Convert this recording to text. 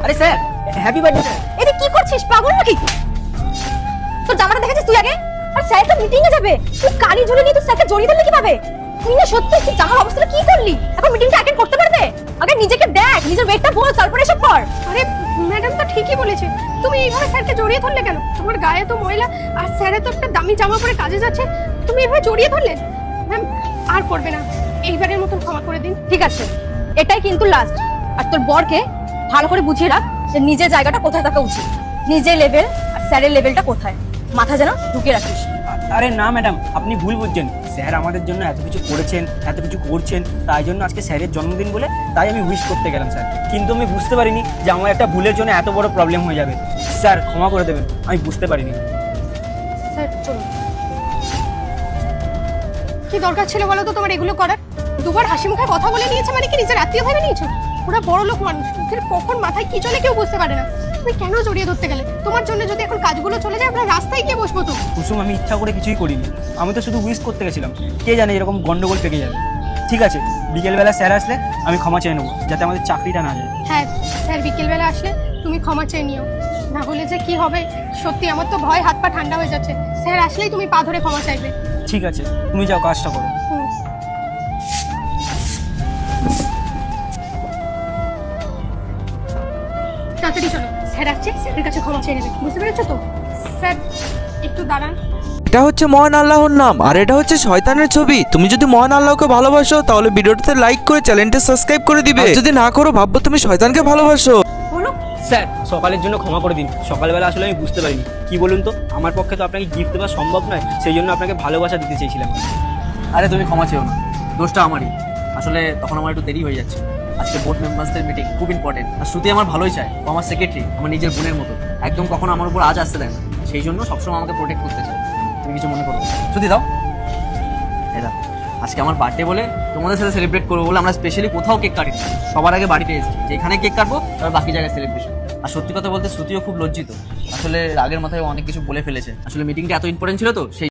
আরে sir happy birthday sir. এটা কি করছিস, পাগল নাকি? তোর জামাটা দেখেছিস তুই আগে? আর স্যার তো মিটিং এ যাবে, তুই কালি ঝুলে নিয়ে তুই স্যারকে জড়িয়ে ধরলি কিভাবে? তুই না সত্যি তুই জামার অবস্থাটা কি করলি? এখন মিটিংটা অ্যাটেন্ড করতে পারবে? আগে নিজেকে দেখ, নিজের ওয়েটটা বোঝ, তারপরে এসব কর। আরে ম্যাডাম তো ঠিকই বলেছে, তুমি এইভাবে স্যারকে জড়িয়ে ধরলে কেন? তোমার গায়ে তো ময়লা, আর স্যারে তো একটা দামি জামা পরে কাজে যাচ্ছে, তুমি এইভাবে জড়িয়ে ধরলে। ম্যাম আর করবে না, এইবারের মতন ক্ষমা করে দিন। ঠিক আছে, এটাই কিন্তু লাস্ট। আর তোর বরকে ভালো করে বুঝিয়ে রাখ যে নিজের জায়গাটা কোথায় থাকা উচিত, নিজের লেভেল আর স্যারের লেভেলটা কোথায়, মাথা যেন ঢুকিয়ে রাখিস। আরে না ম্যাডাম, আপনি ভুল বুঝছেন। স্যার আমাদের জন্য এত কিছু করেছেন, এত কিছু করছেন, তাই জন্য আজকে স্যারের জন্মদিন বলে তাই আমি উইশ করতে গেলাম স্যার। কিন্তু আমি বুঝতে পারিনি যে আমার একটা ভুলের জন্য এত বড় প্রবলেম হয়ে যাবে। স্যার ক্ষমা করে দেবেন, আমি বুঝতে পারিনি। স্যার চলুন। কি দরকার ছিল বলো তো তোমার এগুলো করার? দুবার হাসি মুখে কথা বলে নিয়েছে মানে কি নিজের আত্মীয় ভেবে নিয়েছো? ওরা বড় লোক মানুষ, ওদের কখন মাথায় কি চলে কেউ বুঝতে পারে না। তুমি কেন জড়িয়ে ধরতে গেলে? তোমার জন্য যদি এখন কাজগুলো চলে যায় আমরা রাস্তায় গিয়ে বসবো তো। কুসুম, আমি ইচ্ছা করে কিছুই করিনি, আমি তো শুধু উইশ করতে গেছিলাম। কে জানে এরকম গন্ডগোল পেকে যাবে। ঠিক আছে, বিকেলবেলা স্যার আসলে আমি ক্ষমা চেয়ে নেবো, যাতে আমাদের চাকরিটা না যায়। হ্যাঁ স্যার বিকেলবেলা আসলে তুমি ক্ষমা চেয়ে নিও, না হলে যে কি হবে সত্যি আমার তো ভয়, হাত পা ঠান্ডা হয়ে যাচ্ছে। স্যার আসলেই তুমি পা ধরে ক্ষমা চাইবে। ঠিক আছে, তুমি যাও, কাজটা করো। হুম। তাড়াতাড়ি চলো, স্যার আসছে, স্যারের কাছে ক্ষমা চেয়ে নেবে, বুঝতে পেরেছো তো? স্যার একটু দাঁড়ান। এটা হচ্ছে মহান আল্লাহর নাম আর এটা হচ্ছে শয়তানের ছবি। তুমি যদি মহান আল্লাহকে ভালোবাসো তাহলে ভিডিওটাতে লাইক করে চ্যানেলটা সাবস্ক্রাইব করে দিবে, আর যদি না করো ভাববো তুমি শয়তানকে ভালোবাসো। বলো। স্যার সকালের জন্য ক্ষমা করে দিন, সকালবেলা আসলে আমি বুঝতে পারিনি। কি বলুন তো, আমার পক্ষে তো আপনাকে গিফট দেওয়া সম্ভব নয়, সেই জন্য আপনাকে ভালোবাসা দিতে চেয়েছিলাম। আরে তুমি ক্ষমা চেও না, দোষটা আমারই। আসলে তখন আমার একটু দেরি হয়ে যাচ্ছে। আজকে বোর্ড মেম্বারসদের মিটিং খুব ইম্পর্টেন্ট, আর শ্রুতি আমার ভালোই চায়। ও আমার সেক্রেটারি, আমার নিজের বোনের মতো, একদম কখনো আমার উপর আজ আসতে দেয় না। সেই জন্য সবসময় আমাকে প্রোটেক্ট করতে চায়। তুমি কিছু মনে করো না। শ্রুতি দাও এটা। আজকে আমার বার্থডে বলে তোমাদের সাথে সেলিব্রেট করবো বলে আমরা স্পেশালি কোথাও কেক কাটি, সবার আগে বাড়িতে এসেছি, যেখানে কেক কাটবো তারপর বাকি জায়গায় সেলিব্রেশন। আর সত্যি কথা বলতে শ্রুতিও খুব লজ্জিত, আসলে রাগের মাথায় অনেক কিছু বলে ফেলেছে। আসলে মিটিংটা এত ইম্পর্টেন্ট ছিল তো সেই